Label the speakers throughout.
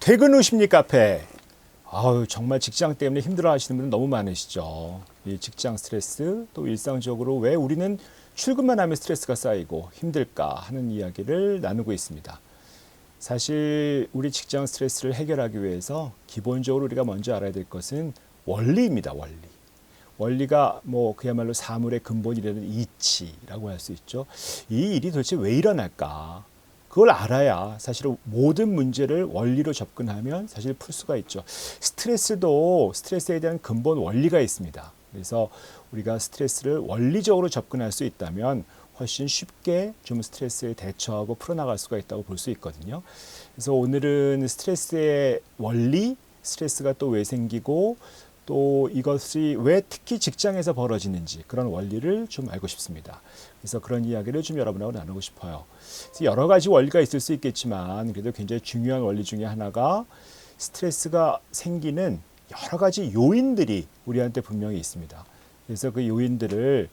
Speaker 1: 퇴근 후 심리 카페. 아유, 정말 직장 때문에 힘들어 하시는 분들 너무 많으시죠. 이 직장 스트레스, 또 일상적으로 왜 우리는 출근만 하면 스트레스가 쌓이고 힘들까 하는 이야기를 나누고 있습니다. 사실 우리 직장 스트레스를 해결하기 위해서 기본적으로 우리가 먼저 알아야 될 것은 원리입니다, 원리. 원리가 뭐 그야말로 사물의 근본이라는 이치라고 할 수 있죠. 이 일이 도대체 왜 일어날까? 그걸 알아야 사실 모든 문제를 원리로 접근하면 사실 풀 수가 있죠. 스트레스도 스트레스에 대한 근본 원리가 있습니다. 그래서 우리가 스트레스를 원리적으로 접근할 수 있다면 훨씬 쉽게 좀 스트레스에 대처하고 풀어나갈 수가 있다고 볼 수 있거든요. 그래서 오늘은 스트레스의 원리, 스트레스가 또 왜 생기고 또 이것이 왜 특히 직장에서 벌어지는지 그런 원리를 좀 알고 싶습니다. 그래서 그런 이야기를 좀 여러분하고 나누고 싶어요. 여러 가지 원리가 있을 수 있겠지만 그래도 굉장히 중요한 원리 중에 하나가 스트레스가 생기는 여러 가지 요인들이 우리한테 분명히 있습니다. 그래서 그 요인들을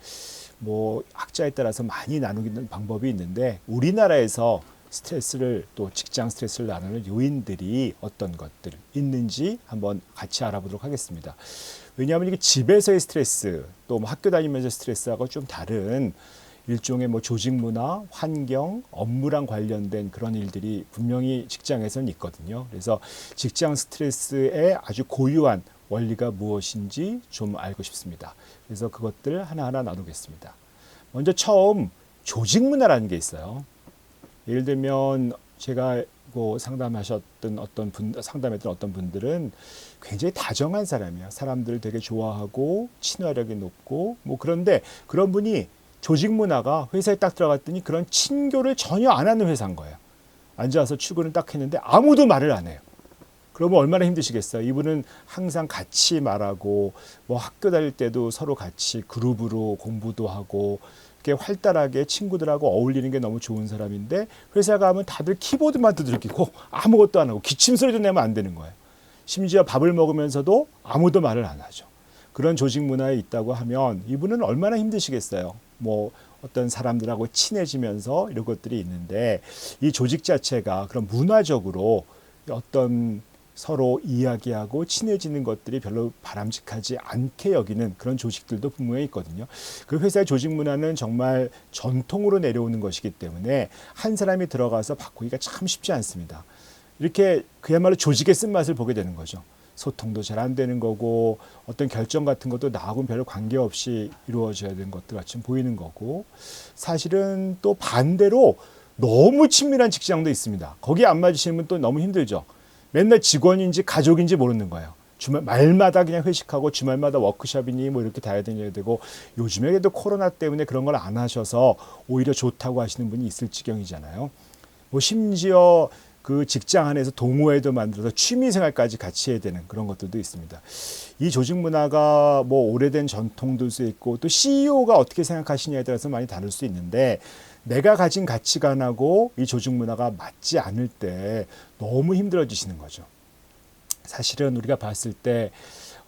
Speaker 1: 뭐 학자에 따라서 많이 나누는 방법이 있는데 우리나라에서 스트레스를 또 직장 스트레스를 나누는 요인들이 어떤 것들 있는지 한번 같이 알아보도록 하겠습니다. 왜냐하면 이게 집에서의 스트레스 또 뭐 학교 다니면서 스트레스하고 좀 다른 일종의 뭐 조직 문화, 환경, 업무랑 관련된 그런 일들이 분명히 직장에서는 있거든요. 그래서 직장 스트레스의 아주 고유한 원리가 무엇인지 좀 알고 싶습니다. 그래서 그것들 하나하나 나누겠습니다. 먼저 처음 조직 문화라는 게 있어요. 예를 들면 제가 뭐 상담했던 어떤 분들은 굉장히 다정한 사람이에요. 사람들을 되게 좋아하고 친화력이 높고 뭐 그런데 그런 분이 조직 문화가 회사에 딱 들어갔더니 그런 친교를 전혀 안 하는 회사인 거예요. 앉아서 출근을 딱 했는데 아무도 말을 안 해요. 그러면 얼마나 힘드시겠어요. 이분은 항상 같이 말하고 뭐 학교 다닐 때도 서로 같이 그룹으로 공부도 하고 이렇게 활달하게 친구들하고 어울리는 게 너무 좋은 사람인데 회사 가면 다들 키보드만 두들기고 아무것도 안 하고 기침소리도 내면 안 되는 거예요. 심지어 밥을 먹으면서도 아무도 말을 안 하죠. 그런 조직 문화에 있다고 하면 이분은 얼마나 힘드시겠어요. 뭐 어떤 사람들하고 친해지면서 이런 것들이 있는데 이 조직 자체가 그런 문화적으로 어떤 서로 이야기하고 친해지는 것들이 별로 바람직하지 않게 여기는 그런 조직들도 분명히 있거든요. 그 회사의 조직 문화는 정말 전통으로 내려오는 것이기 때문에 한 사람이 들어가서 바꾸기가 참 쉽지 않습니다. 이렇게 그야말로 조직의 쓴맛을 보게 되는 거죠. 소통도 잘 안 되는 거고 어떤 결정 같은 것도 나하고는 별로 관계없이 이루어져야 되는 것들 같이 보이는 거고 사실은 또 반대로 너무 친밀한 직장도 있습니다. 거기에 안 맞으시면 또 너무 힘들죠. 맨날 직원인지 가족인지 모르는 거예요. 주말 말마다 그냥 회식하고 주말마다 워크숍이니 뭐 이렇게 다야 되고 요즘에도 코로나 때문에 그런 걸 안 하셔서 오히려 좋다고 하시는 분이 있을 지경이잖아요. 뭐 심지어 그 직장 안에서 동호회도 만들어서 취미생활까지 같이 해야 되는 그런 것들도 있습니다. 이 조직 문화가 뭐 오래된 전통도 있고 또 CEO가 어떻게 생각하시냐에 따라서 많이 다를 수 있는데 내가 가진 가치관하고 이 조직 문화가 맞지 않을 때 너무 힘들어지시는 거죠. 사실은 우리가 봤을 때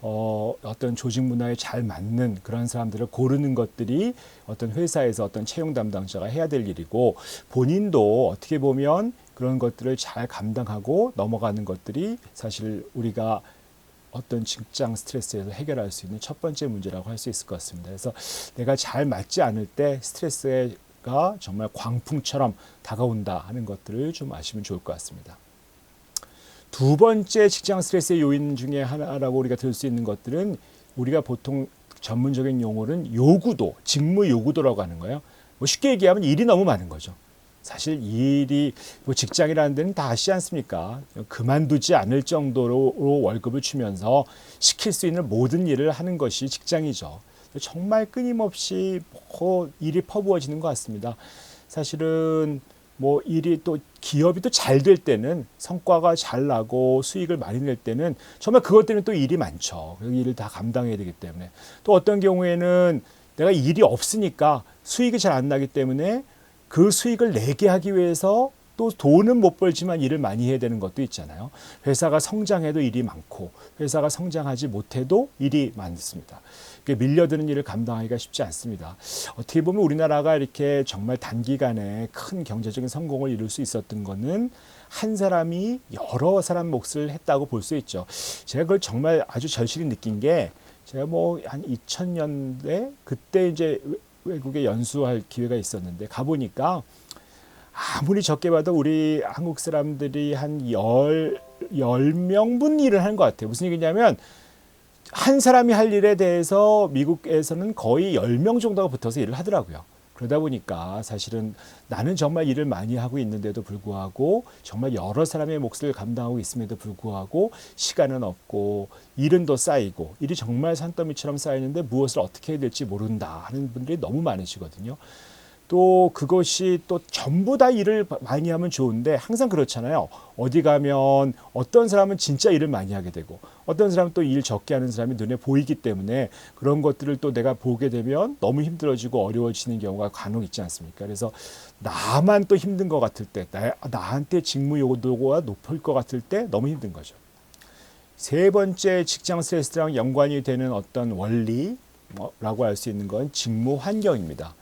Speaker 1: 어떤 조직 문화에 잘 맞는 그런 사람들을 고르는 것들이 어떤 회사에서 어떤 채용 담당자가 해야 될 일이고 본인도 어떻게 보면 그런 것들을 잘 감당하고 넘어가는 것들이 사실 우리가 어떤 직장 스트레스에서 해결할 수 있는 첫 번째 문제라고 할 수 있을 것 같습니다. 그래서 내가 잘 맞지 않을 때 스트레스가 정말 광풍처럼 다가온다 하는 것들을 좀 아시면 좋을 것 같습니다. 두 번째 직장 스트레스의 요인 중에 하나라고 우리가 들을 수 있는 것들은 우리가 보통 전문적인 용어는 요구도, 직무 요구도라고 하는 거예요. 뭐 쉽게 얘기하면 일이 너무 많은 거죠. 사실 일이 뭐 직장이라는 데는 다 아시지 않습니까? 그만두지 않을 정도로 월급을 주면서 시킬 수 있는 모든 일을 하는 것이 직장이죠. 정말 끊임없이 일이 퍼부어지는 것 같습니다. 사실은 뭐 일이 또 기업이 또 잘 될 때는 성과가 잘 나고 수익을 많이 낼 때는 정말 그것 때문에 또 일이 많죠. 그 일을 다 감당해야 되기 때문에. 또 어떤 경우에는 내가 일이 없으니까 수익이 잘 안 나기 때문에 그 수익을 내게 하기 위해서 또 돈은 못 벌지만 일을 많이 해야 되는 것도 있잖아요. 회사가 성장해도 일이 많고 회사가 성장하지 못해도 일이 많습니다. 밀려드는 일을 감당하기가 쉽지 않습니다. 어떻게 보면 우리나라가 이렇게 정말 단기간에 큰 경제적인 성공을 이룰 수 있었던 것은 한 사람이 여러 사람 몫을 했다고 볼 수 있죠. 제가 그걸 정말 아주 절실히 느낀 게 제가 뭐 한 2000년대 그때 이제 외국에 연수할 기회가 있었는데 가보니까 아무리 적게 봐도 우리 한국 사람들이 한 10명분 일을 하는 것 같아요. 무슨 얘기냐면 한 사람이 할 일에 대해서 미국에서는 거의 10명 정도가 붙어서 일을 하더라고요. 그러다 보니까 사실은 나는 정말 일을 많이 하고 있는데도 불구하고 정말 여러 사람의 몫을 감당하고 있음에도 불구하고 시간은 없고 일은 더 쌓이고 일이 정말 산더미처럼 쌓이는데 무엇을 어떻게 해야 될지 모른다 하는 분들이 너무 많으시거든요. 또 그것이 또 전부 다 일을 많이 하면 좋은데 항상 그렇잖아요. 어디 가면 어떤 사람은 진짜 일을 많이 하게 되고 어떤 사람은 또 일 적게 하는 사람이 눈에 보이기 때문에 그런 것들을 또 내가 보게 되면 너무 힘들어지고 어려워지는 경우가 간혹 있지 않습니까? 그래서 나만 또 힘든 것 같을 때 나한테 직무 요구도가 높을 것 같을 때 너무 힘든 거죠. 세 번째 직장 스트레스랑 연관이 되는 어떤 원리라고 할 수 있는 건 직무 환경입니다.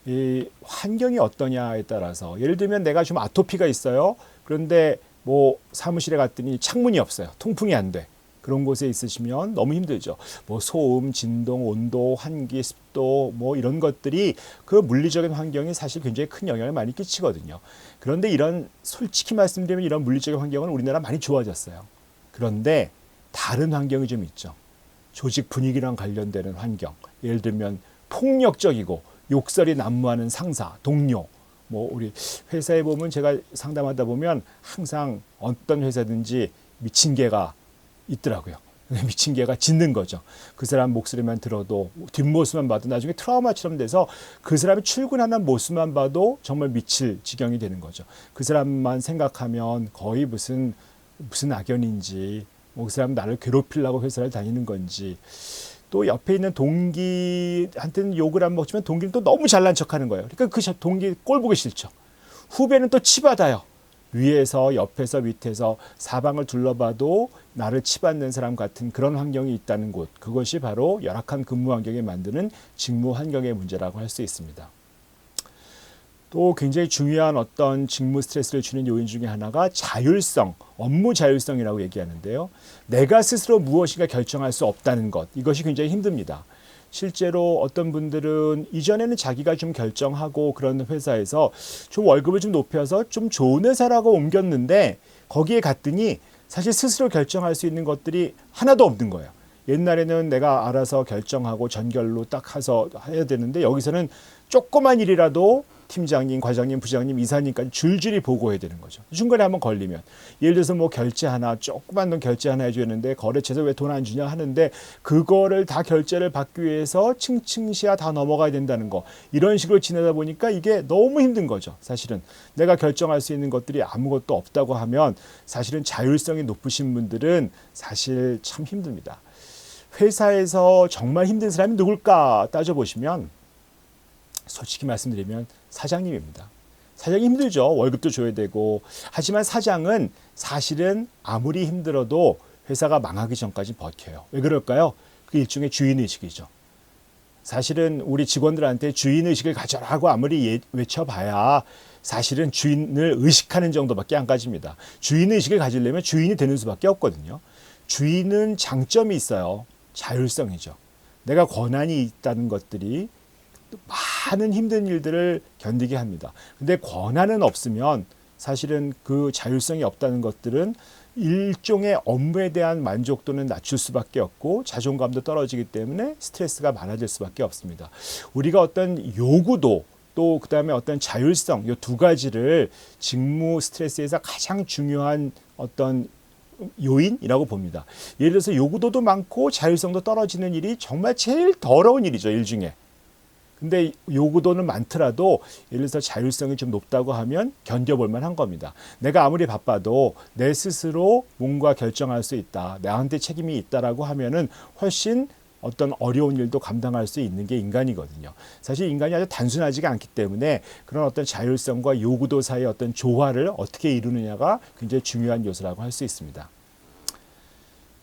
Speaker 1: 이 환경이 어떠냐에 따라서 예를 들면 내가 좀 아토피가 있어요. 그런데 뭐 사무실에 갔더니 창문이 없어요. 통풍이 안 돼. 그런 곳에 있으시면 너무 힘들죠. 뭐 소음, 진동, 온도, 환기, 습도 뭐 이런 것들이 그 물리적인 환경이 사실 굉장히 큰 영향을 많이 끼치거든요. 그런데 이런 솔직히 말씀드리면 이런 물리적인 환경은 우리나라 많이 좋아졌어요. 그런데 다른 환경이 좀 있죠. 조직 분위기랑 관련되는 환경. 예를 들면 폭력적이고 욕설이 난무하는 상사, 동료, 뭐 우리 회사에 보면 제가 상담하다 보면 항상 어떤 회사든지 미친 개가 있더라고요. 미친 개가 짖는 거죠. 그 사람 목소리만 들어도 뒷모습만 봐도 나중에 트라우마처럼 돼서 그 사람이 출근하는 모습만 봐도 정말 미칠 지경이 되는 거죠. 그 사람만 생각하면 거의 무슨 악연인지 뭐 그 사람 나를 괴롭히려고 회사를 다니는 건지 또 옆에 있는 동기한테는 욕을 안 먹지만 동기는 또 너무 잘난 척하는 거예요. 그러니까 그 동기 꼴 보기 싫죠. 후배는 또 치받아요. 위에서 옆에서 밑에서 사방을 둘러봐도 나를 치받는 사람 같은 그런 환경이 있다는 곳. 그것이 바로 열악한 근무 환경에 만드는 직무 환경의 문제라고 할 수 있습니다. 또 굉장히 중요한 어떤 직무 스트레스를 주는 요인 중에 하나가 자율성, 업무 자율성이라고 얘기하는데요. 내가 스스로 무엇인가 결정할 수 없다는 것, 이것이 굉장히 힘듭니다. 실제로 어떤 분들은 이전에는 자기가 좀 결정하고 그런 회사에서 좀 월급을 좀 높여서 좀 좋은 회사라고 옮겼는데 거기에 갔더니 사실 스스로 결정할 수 있는 것들이 하나도 없는 거예요. 옛날에는 내가 알아서 결정하고 전결로 딱 해서 해야 되는데 여기서는 조그만 일이라도 팀장님, 과장님, 부장님, 이사님까지 줄줄이 보고해야 되는 거죠. 중간에 한번 걸리면 예를 들어서 뭐 결제 하나 조그만 돈 결제 하나 해줘야 되는데 거래처에서 왜 돈 안 주냐 하는데 그거를 다 결제를 받기 위해서 층층시야 다 넘어가야 된다는 거 이런 식으로 지내다 보니까 이게 너무 힘든 거죠. 사실은 내가 결정할 수 있는 것들이 아무것도 없다고 하면 사실은 자율성이 높으신 분들은 사실 참 힘듭니다. 회사에서 정말 힘든 사람이 누굴까 따져보시면 솔직히 말씀드리면 사장님입니다. 사장이 힘들죠. 월급도 줘야 되고. 하지만 사장은 사실은 아무리 힘들어도 회사가 망하기 전까지 버텨요. 왜 그럴까요? 그 일종의 주인의식이죠. 사실은 우리 직원들한테 주인의식을 가져라고 아무리 외쳐봐야 사실은 주인을 의식하는 정도밖에 안 가집니다. 주인의식을 가지려면 주인이 되는 수밖에 없거든요. 주인은 장점이 있어요. 자율성이죠. 내가 권한이 있다는 것들이 많은 힘든 일들을 견디게 합니다. 근데 권한은 없으면 사실은 그 자율성이 없다는 것들은 일종의 업무에 대한 만족도는 낮출 수밖에 없고 자존감도 떨어지기 때문에 스트레스가 많아질 수밖에 없습니다. 우리가 어떤 요구도 또 그다음에 어떤 자율성 이 두 가지를 직무 스트레스에서 가장 중요한 어떤 요인이라고 봅니다. 예를 들어서 요구도도 많고 자율성도 떨어지는 일이 정말 제일 더러운 일이죠. 일 중에. 근데 요구도는 많더라도 예를 들어서 자율성이 좀 높다고 하면 견뎌볼 만한 겁니다. 내가 아무리 바빠도 내 스스로 뭔가 결정할 수 있다. 나한테 책임이 있다라고 하면은 훨씬 어떤 어려운 일도 감당할 수 있는 게 인간이거든요. 사실 인간이 아주 단순하지가 않기 때문에 그런 어떤 자율성과 요구도 사이의 어떤 조화를 어떻게 이루느냐가 굉장히 중요한 요소라고 할 수 있습니다.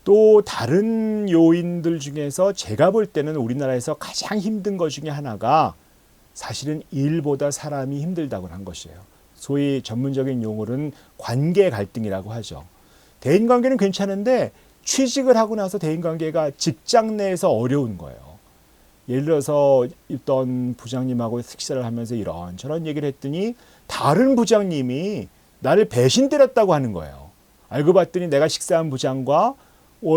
Speaker 1: 또 다른 요인들 중에서 제가 볼 때는 우리나라에서 가장 힘든 것 중에 하나가 사실은 일보다 사람이 힘들다고 한 것이에요. 소위 전문적인 용어로는 관계 갈등이라고 하죠. 대인관계는 괜찮은데 취직을 하고 나서 대인관계가 직장 내에서 어려운 거예요. 예를 들어서 있던 부장님하고 식사를 하면서 이런저런 얘기를 했더니 다른 부장님이 나를 배신 때렸다고 하는 거예요. 알고 봤더니 내가 식사한 부장과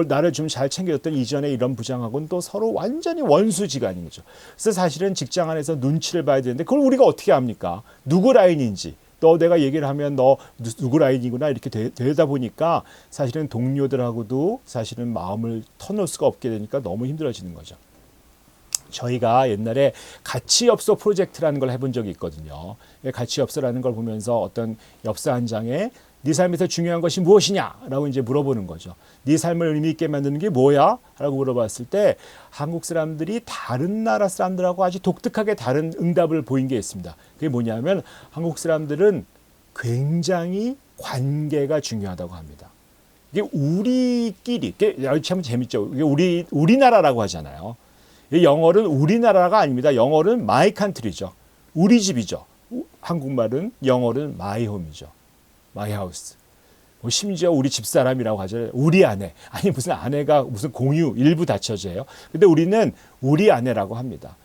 Speaker 1: 나를 좀 잘 챙겨줬던 이전에 이런 부장하고는 또 서로 완전히 원수지간인 거죠. 그래서 사실은 직장 안에서 눈치를 봐야 되는데 그걸 우리가 어떻게 합니까? 누구 라인인지. 너 내가 얘기를 하면 너 누구 라인이구나 이렇게 되다 보니까 사실은 동료들하고도 사실은 마음을 터놓을 수가 없게 되니까 너무 힘들어지는 거죠. 저희가 옛날에 가치엽서 프로젝트라는 걸 해본 적이 있거든요. 가치엽서라는 걸 보면서 어떤 엽서 한 장에 네 삶에서 중요한 것이 무엇이냐라고 이제 물어보는 거죠. 네 삶을 의미 있게 만드는 게 뭐야? 라고 물어봤을 때 한국 사람들이 다른 나라 사람들하고 아주 독특하게 다른 응답을 보인 게 있습니다. 그게 뭐냐면 한국 사람들은 굉장히 관계가 중요하다고 합니다. 이게 우리끼리, 이게 참 재밌죠. 이게 우리나라라고 하잖아요. 영어는 우리나라가 아닙니다. 영어는 my country죠. 우리 집이죠. 한국말은 영어는 my home이죠. my house. 심지어 우리 집사람이라고 하죠. 우리 아내. 아니 무슨 아내가 무슨 공유 일부 다처제예요. 근데 우리는 우리 아내라고 합니다.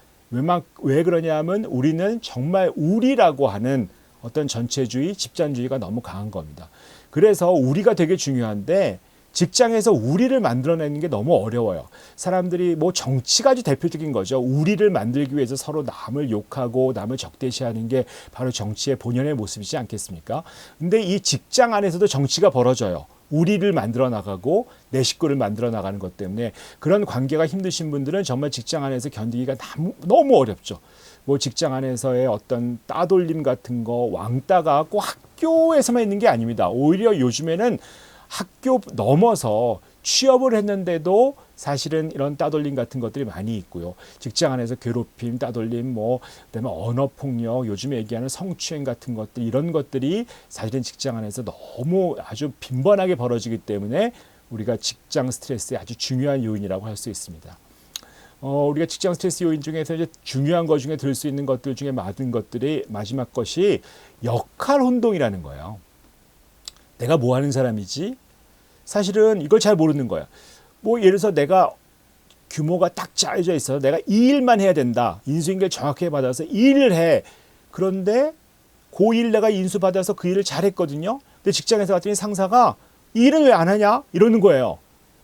Speaker 1: 왜 그러냐면 우리는 정말 우리라고 하는 어떤 전체주의, 집단주의가 너무 강한 겁니다. 그래서 우리가 되게 중요한데 직장에서 우리를 만들어내는 게 너무 어려워요. 사람들이 뭐 정치가 아주 대표적인 거죠. 우리를 만들기 위해서 서로 남을 욕하고 남을 적대시하는 게 바로 정치의 본연의 모습이지 않겠습니까? 근데 이 직장 안에서도 정치가 벌어져요. 우리를 만들어 나가고 내 식구를 만들어 나가는 것 때문에 그런 관계가 힘드신 분들은 정말 직장 안에서 견디기가 너무 어렵죠. 뭐 직장 안에서의 어떤 따돌림 같은 거, 왕따가 꼭 학교에서만 있는 게 아닙니다. 오히려 요즘에는 학교 넘어서 취업을 했는데도 사실은 이런 따돌림 같은 것들이 많이 있고요. 직장 안에서 괴롭힘, 따돌림, 그다음에 언어폭력, 요즘에 얘기하는 성추행 같은 것들, 이런 것들이 사실은 직장 안에서 너무 아주 빈번하게 벌어지기 때문에 우리가 직장 스트레스의 아주 중요한 요인이라고 할 수 있습니다. 우리가 직장 스트레스 요인 중에서 이제 중요한 것 중에 들 수 있는 것들 중에 많은 것들이 마지막 것이 역할 혼동이라는 거예요. 내가 뭐 하는 사람이지? 사실은 이걸 잘 모르는 거야. 예를 들어서 내가 규모가 딱 짜여져 있어서 내가 이 일만 해야 된다. 인수인계를 정확하게 받아서 이 일을 해. 그런데 그 일 내가 인수받아서 그 일을 잘했거든요. 근데 직장에서 갔더니 상사가 이 일은 왜 안 하냐? 이러는 거예요.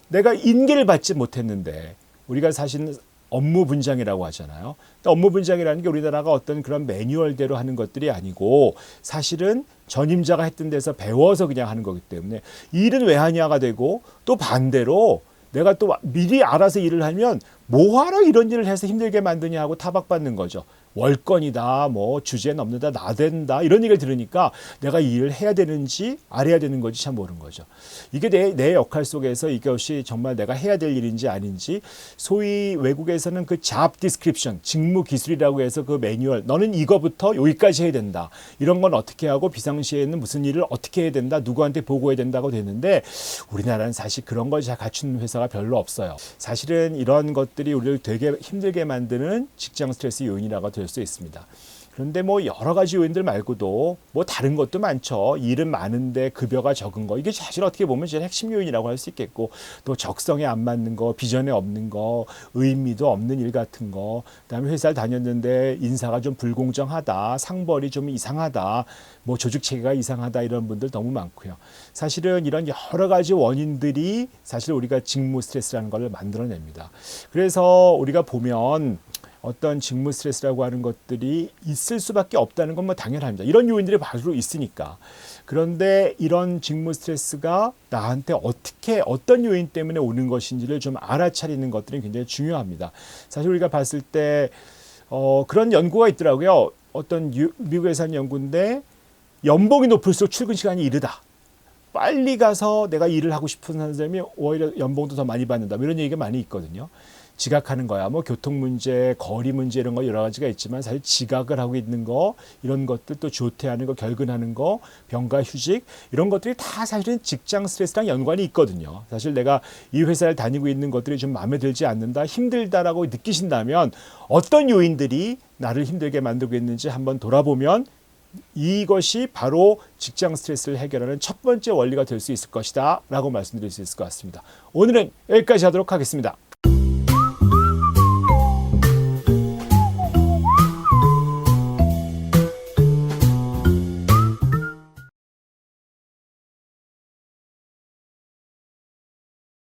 Speaker 1: 내가 인계를 받지 못했는데. 우리가 사실은 업무 분장이라고 하잖아요. 업무 분장이라는 게 우리나라가 어떤 그런 매뉴얼대로 하는 것들이 아니고 사실은 전임자가 했던 데서 배워서 그냥 하는 거기 때문에 이 일은 왜 하냐가 되고 또 반대로 내가 또 미리 알아서 일을 하면 뭐하러 이런 일을 해서 힘들게 만드냐 하고 타박받는 거죠. 월권이다, 주제 넘는다, 나댄다 이런 얘기를 들으니까 내가 이 일을 해야 되는지 안 해야 되는 건지 참 모르는 거죠. 이게 내 역할 속에서 이것이 정말 내가 해야 될 일인지 아닌지 소위 외국에서는 그 job description, 직무 기술이라고 해서 그 매뉴얼 너는 이거부터 여기까지 해야 된다. 이런 건 어떻게 하고 비상시에는 무슨 일을 어떻게 해야 된다. 누구한테 보고해야 된다고 되는데 우리나라는 사실 그런 걸 잘 갖춘 회사가 별로 없어요. 사실은 이런 것들이 우리를 되게 힘들게 만드는 직장 스트레스 요인이라고 될 수 있습니다. 그런데 여러 가지 요인들 말고도 다른 것도 많죠. 일은 많은데 급여가 적은 거. 이게 사실 어떻게 보면 제일 핵심 요인이라고 할 수 있겠고 또 적성에 안 맞는 거, 비전에 없는 거, 의미도 없는 일 같은 거. 그다음에 회사를 다녔는데 인사가 좀 불공정하다. 상벌이 좀 이상하다. 조직 체계가 이상하다. 이런 분들 너무 많고요. 사실은 이런 여러 가지 원인들이 사실 우리가 직무 스트레스라는 걸 만들어냅니다. 그래서 우리가 보면 어떤 직무 스트레스라고 하는 것들이 있을 수밖에 없다는 건 당연합니다. 이런 요인들이 바로 있으니까. 그런데 이런 직무 스트레스가 나한테 어떤 요인 때문에 오는 것인지를 좀 알아차리는 것들이 굉장히 중요합니다. 사실 우리가 봤을 때 그런 연구가 있더라고요. 어떤 미국에서 한 연구인데 연봉이 높을수록 출근 시간이 이르다. 빨리 가서 내가 일을 하고 싶은 사람이 오히려 연봉도 더 많이 받는다. 이런 얘기가 많이 있거든요. 지각하는 거야. 교통 문제, 거리 문제 이런 거 여러 가지가 있지만 사실 지각을 하고 있는 거 이런 것들 또 조퇴하는 거, 결근하는 거, 병가 휴직 이런 것들이 다 사실은 직장 스트레스랑 연관이 있거든요. 사실 내가 이 회사를 다니고 있는 것들이 좀 마음에 들지 않는다, 힘들다라고 느끼신다면 어떤 요인들이 나를 힘들게 만들고 있는지 한번 돌아보면 이것이 바로 직장 스트레스를 해결하는 첫 번째 원리가 될 수 있을 것이다 라고 말씀드릴 수 있을 것 같습니다. 오늘은 여기까지 하도록 하겠습니다.